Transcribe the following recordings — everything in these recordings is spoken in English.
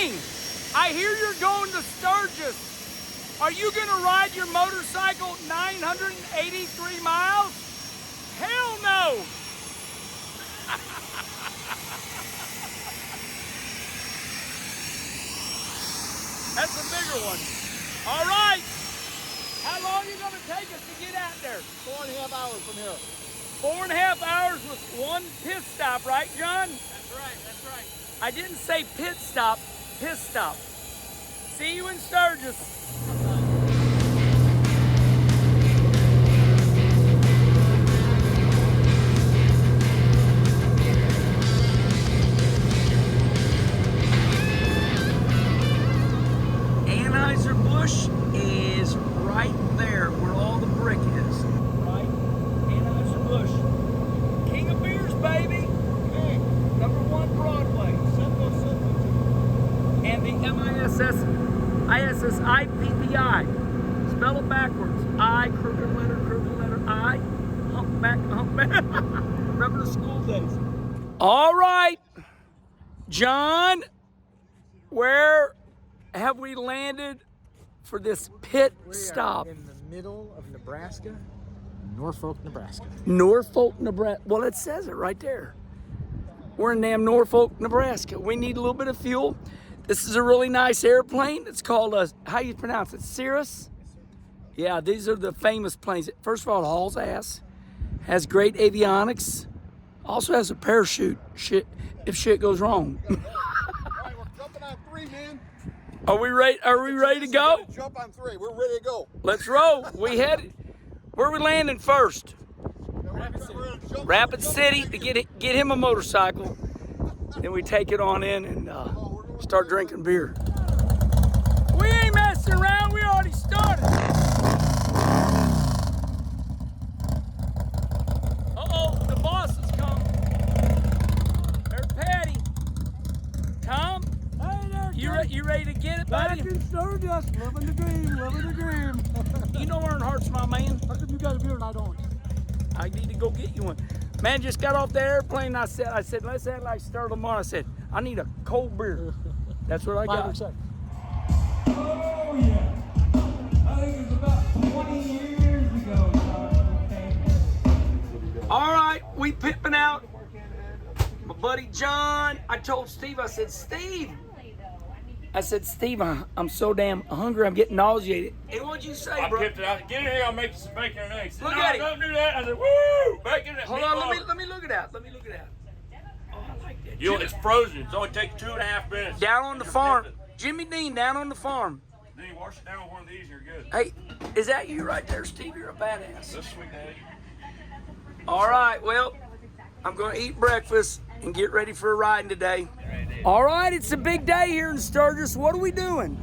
King, I hear you're going to Sturgis. Are you going to ride your motorcycle 983 miles? Hell no! That's a bigger one. All right. How long are you going to take us to get out there? 4.5 hours from here. 4.5 hours with one pit stop, right, John? That's right, that's right. I didn't say pit stop, piss stop. See you in Sturgis. Bush is right there where all the brick is. Right? Anheuser-Busch. King of beers, baby. Hey. #1 Broadway. And the ISSIPPI. Spell it backwards. I, crooked letter I. Humpback. Remember the school days. All right. John, where have we landed for this pit stop? In the middle of Nebraska, Norfolk, Nebraska. Norfolk, Nebraska. Well, it says it right there. We're in damn Norfolk, Nebraska. We need a little bit of fuel. This is a really nice airplane. It's called how you pronounce it? Cirrus? Yeah, these are the famous planes. First of all, it hauls ass. Has great avionics. Also has a parachute. If shit goes wrong. All right, we're jumping on 3, man. Are we ready? Are we ready to go? Jump on 3. We're ready to go. Let's roll. Where are we landing first? Rapid City to get him a motorcycle. Then we take it on in and start drinking beer. We ain't messing around. We already started. Uh-oh, the boss has come. There's Patty. Tom? You ready to get it, buddy? Back in Sturgis, living the dream. You know Earnhardt's my man. How come you got a beer and I don't? I need to go get you one. Man just got off the airplane. I said, let's act like Sturgis Motorcycle. I said, I need a cold beer. That's what I got. 5%. Oh yeah. I think it was about 20 years ago. All right, we pipping out. My buddy John. I told Steve, I said, Steve, I'm so damn hungry. I'm getting nauseated. Hey, what'd you say, bro? I pipped it out. Get in here. I'll make you some bacon and eggs. Look No, at it. Don't do that. I said, woo, bacon and Hold on, let me look at that. Oh, I like that. It's frozen. It's only take 2.5 minutes. Down on the farm. Jimmy Dean down on the farm. Then you wash it down with one of these and you're good. Hey, is that you right there, Steve? You're a badass. That's sweet, daddy. All right, well, I'm going to eat breakfast and get ready for riding today. All right, it's a big day here in Sturgis. What are we doing?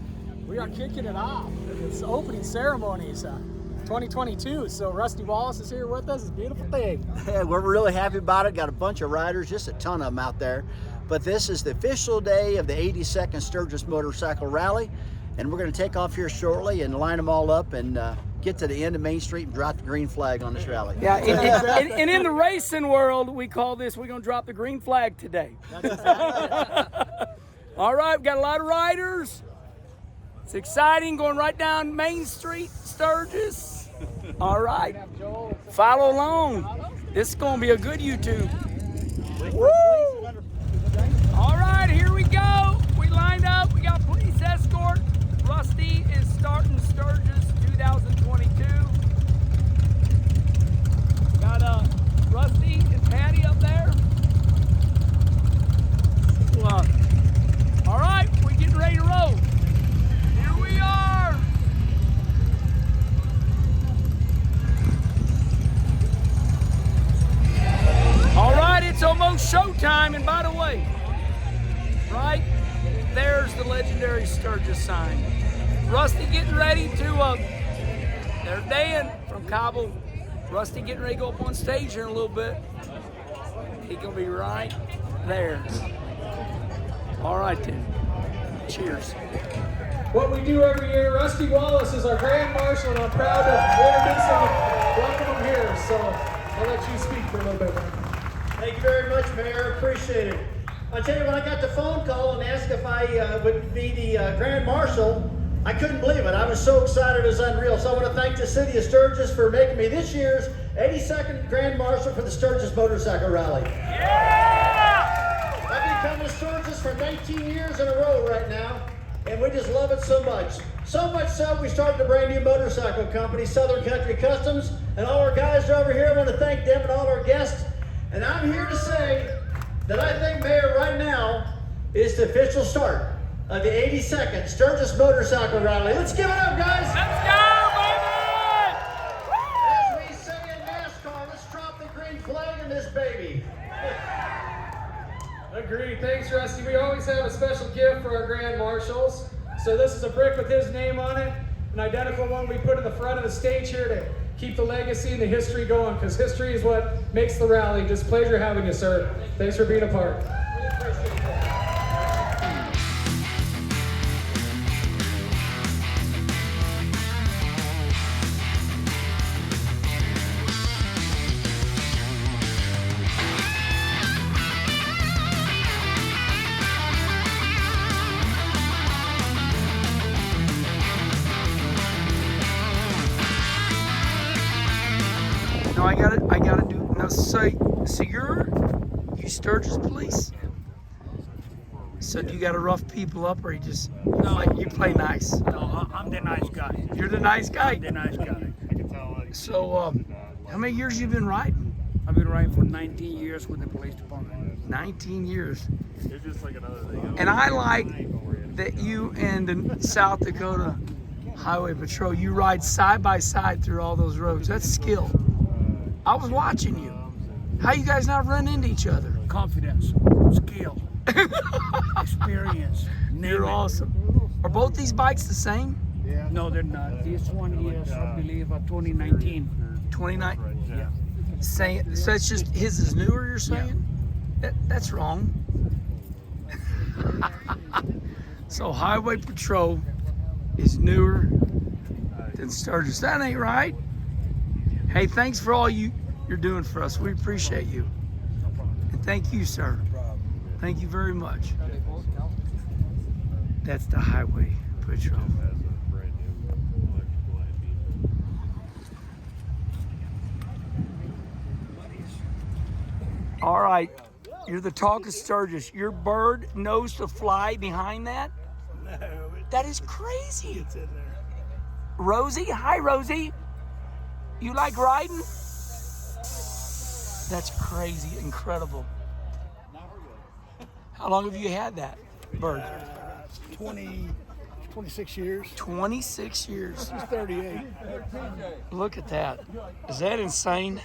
We are kicking it off. It's opening ceremonies 2022. So Rusty Wallace is here with us. It's a beautiful thing. Yeah, we're really happy about it. Got a bunch of riders, just a ton of them out there. But this is the official day of the 82nd Sturgis Motorcycle Rally. And we're going to take off here shortly and line them all up and get to the end of Main Street and drop the green flag on this rally. Yeah, and in the racing world, we call this, we're going to drop the green flag today. All right, we've got a lot of riders. It's exciting, going right down Main Street, Sturgis. All right, follow along. This is going to be a good YouTube. Woo! All right, here we go. We lined up. We got police escort. Rusty is starting Sturgis 2022. Got Rusty and Patty up there. All right, we're getting ready to roll. Here we are. All right, it's almost showtime. And by the way, right there's the legendary Sturgis sign. Rusty getting ready to, there's Dan from Cabo. Rusty getting ready to go up on stage here in a little bit. He's gonna be right there. All right then, cheers. What we do every year, Rusty Wallace is our Grand Marshal, and I'm proud to introduce him and welcome him here. So I'll let you speak for a little bit. Thank you very much, Mayor. Appreciate it. I tell you, when I got the phone call and asked if I I would be the Grand Marshal, I couldn't believe it. I was so excited, it was unreal. So I want to thank the city of Sturgis for making me this year's 82nd Grand Marshal for the Sturgis Motorcycle Rally. Yeah! I've been coming to Sturgis for 19 years in a row right now, and we just love it so much. So much so, we started a brand new motorcycle company, Southern Country Customs, and all our guys are over here. I want to thank them and all our guests. And I'm here to say that I think, Mayor, right now is the official start of the 82nd Sturgis Motorcycle Rally. Let's give it up, guys. Let's go, baby! As we say in NASCAR, let's drop the green flag in this baby. Agreed. Thanks, Rusty. We always have a special gift for our Grand Marshals. So this is a brick with his name on it, an identical one we put in the front of the stage here to keep the legacy and the history going, because history is what makes the rally. Just pleasure having you, sir. Thanks for being a part. No, I gotta do, no, so you Sturgis police? So do you gotta rough people up, or you just, like, you play nice? No, I'm the nice guy. You're the nice guy? I'm the nice guy. So, how many years you been riding? I've been riding for 19 years with the police department. 19 years. It's just like another thing. And I like that you and the South Dakota Highway Patrol, you ride side by side through all those roads. That's skill. I was watching you. How you guys not run into each other? Confidence, skill, experience. You're awesome. Are both these bikes the same? No, they're not. This one is, I believe, a 2019. 29? Yeah. Saying, so it's just his is newer, you're saying? That's wrong. So Highway Patrol is newer than Sturgis. That ain't right. Hey, thanks for all you're doing for us. We appreciate you. And thank you, sir. Thank you very much. That's the Highway Patrol. All right, you're the talk of Sturgis. Your bird knows to fly behind that? No, That is crazy. it's in there. Rosie, hi Rosie. You like riding? That's crazy, incredible. How long have you had that bird? 26 years. 26 years. He's 38. Look at that. Is that insane?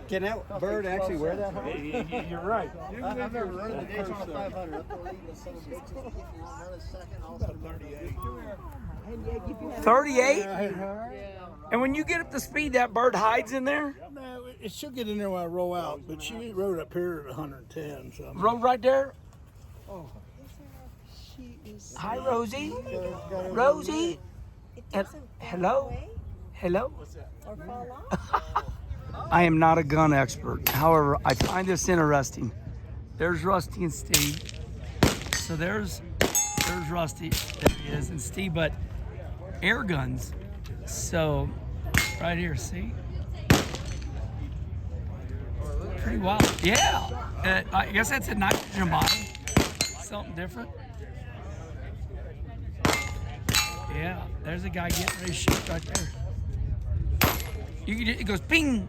Can that bird actually wear that? You're right. I've never run the Daytona 500. 38? And when you get up to speed, that bird hides in there? No, she'll get in there when I roll out, but she rode up here at 110. So Road right there? Hi, Rosie. Rosie. Hello? Hello? I am not a gun expert. However, I find this interesting. There's Rusty and Steve. So there's Rusty. There he is. And Steve, but air guns. So right here, see? Pretty wild. Yeah. I guess that's a nitrogen bottle. Something different. Yeah, there's a guy getting ready to shoot right there. It goes ping,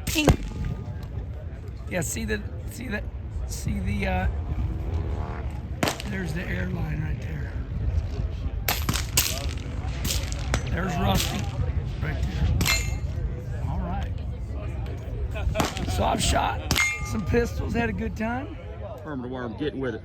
ping. Yeah, see the, there's the airline right there. There's Rusty right there. All right. So I've shot some pistols, had a good time. Permanent wire, I'm getting with it.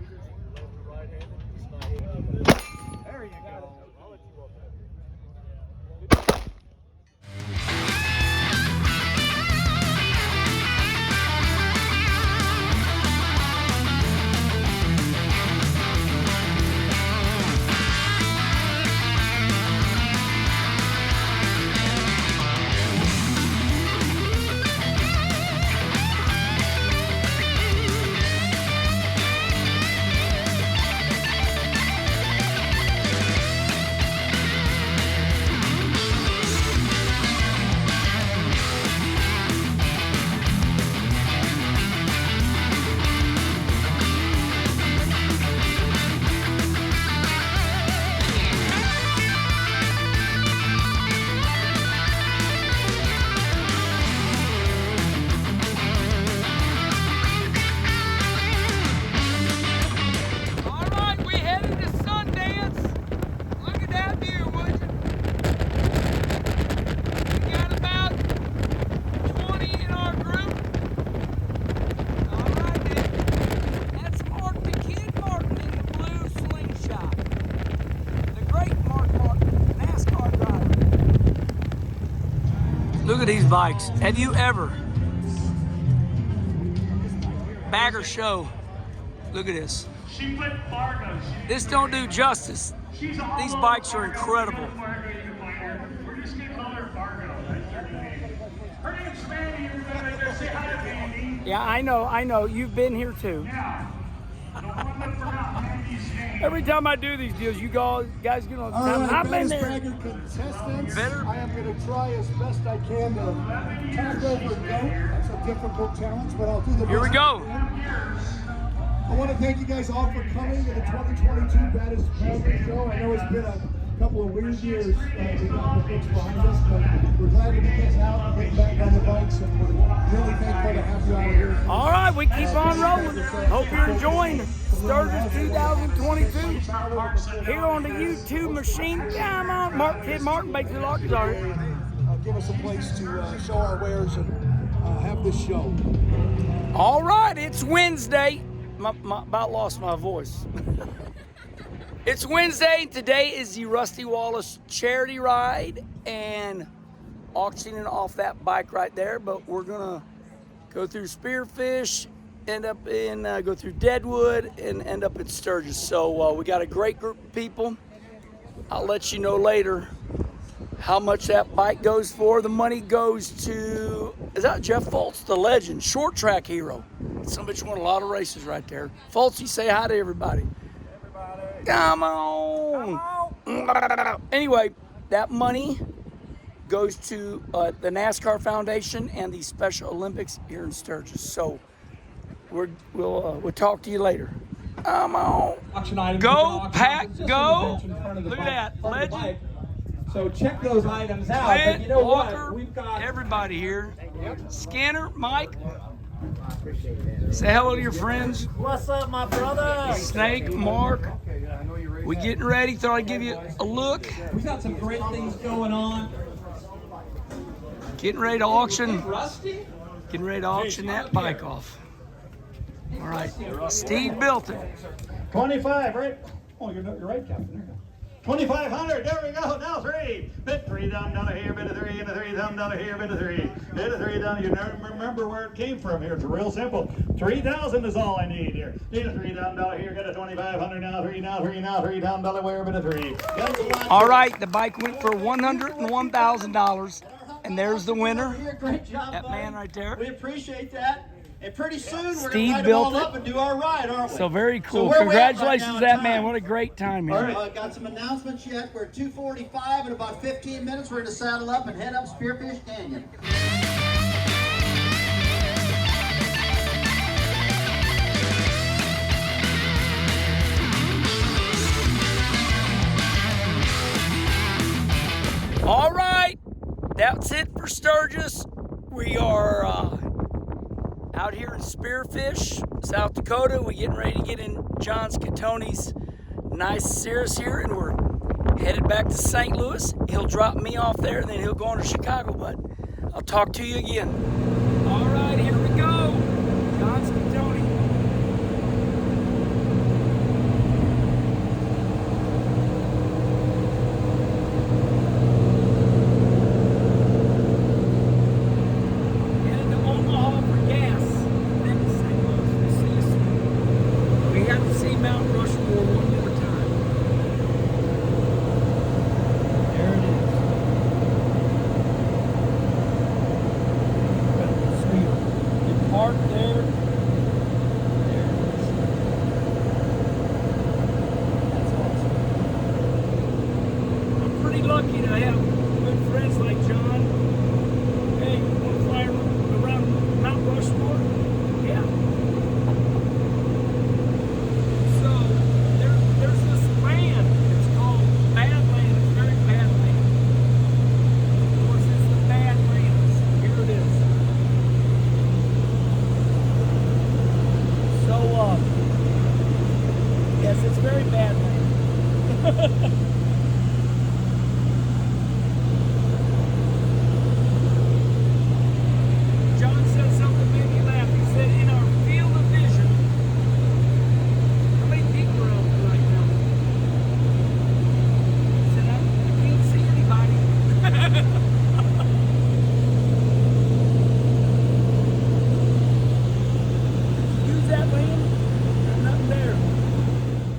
at these bikes. Have you ever, Bagger Show, look at this. This don't do justice. These bikes are incredible. We're just gonna call her Fargo. Her name's Mandy, everybody. Go say hi to Mandy. Yeah, I know. You've been here too. Yeah. Every time I do these deals, you guys get on the time. I've been there. Contestants, Better. I am going to try as best I can to tack over a goat. That's a difficult challenge, but I'll do the best. Here we go. I want to thank you guys all for coming to the 2022 Baddest Badger Show. I know it's been a couple of weird years we got the books behind us, but we're glad to be getting out and getting back on the bikes, and we're really thankful to have you all here. All right, we keep on rolling. Hope you're enjoying Sturgis 2022 here on the YouTube machine. Come on, Kid Martin, Bakely Lockers are here. Give us a place to show our wares and have this show. All right, it's Wednesday. About lost my voice. It's Wednesday, and today is the Rusty Wallace charity ride and auctioning off that bike right there. But we're gonna go through Spearfish, end up in go through Deadwood, and end up in Sturgis. So we got a great group of people. I'll let you know later how much that bike goes for. The money goes to, is that Jeff Fultz, the legend, short track hero. Some bitch won a lot of races right there. Fultzy, say hi to everybody. Come on. Anyway, that money goes to the NASCAR Foundation and the Special Olympics here in Sturgis. So we'll talk to you later. Come on. Go, Pack, go. Look at that, legend. So check those items out. Clint, but you know Walker, what? We've got everybody here. Scanner, Mike. Say hello to your friends. What's up, my brother? Snake, Mark. We getting ready. Thought I'd give you a look. we got some great things going on. Getting ready to auction. Rusty? Getting ready to auction that bike off. All right. Steve built it. 25, right? Oh, you're right, Captain. There you go. 2,500, there we go, now 3. Bit 3 down here, bit of 3, and a 3 down here, bit of 3. Bit of 3 down, you never remember where it came from here. It's real simple. 3,000 is all I need here. Need a 3 down here, get a 2,500 now, 3 now, 3 now, 3 down where, bit of 3. All right, the bike went for $101,000, and there's the winner. Great job, That man right there. We appreciate that. And pretty soon we're Steve going to built ride them all it. up and do our ride, aren't we? So very cool. where we at right Congratulations now to in that time? man. What a great time here. Got some announcements yet. We're at 2:45. In about 15 minutes, we're going to saddle up and head up Spearfish Canyon. All right, that's it for Sturgis. We are out here in Spearfish, South Dakota. We're getting ready to get in John Scatoni's nice Cirrus here, and we're headed back to St. Louis. He'll drop me off there, and then he'll go on to Chicago, but I'll talk to you again. All right, here we go. John Scatoni. Lucky to have good friends like John. Hey, you want to fly around Mount Rushmore? Yeah. So there's this land. It's called Badland. It's very Badland. Of course, it's the Badlands. Here it is. So yes, it's very Badland.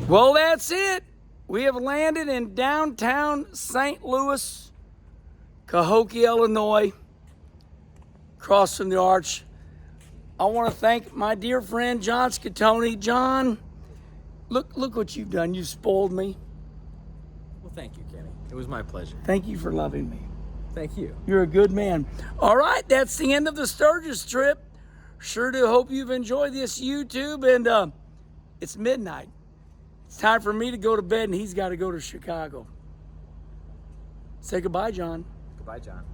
Well, that's it. We have landed in downtown St. Louis, Cahokia, Illinois, across from the arch. I want to thank my dear friend John Scatoni. John, look what you've done. You've spoiled me. Well, thank you, Kenny. It was my pleasure. Thank you for loving me. Thank you. You're a good man. All right, that's the end of the Sturgis trip. Sure do hope you've enjoyed this YouTube, and it's midnight. It's time for me to go to bed, and he's got to go to Chicago. Say goodbye, John. Goodbye, John.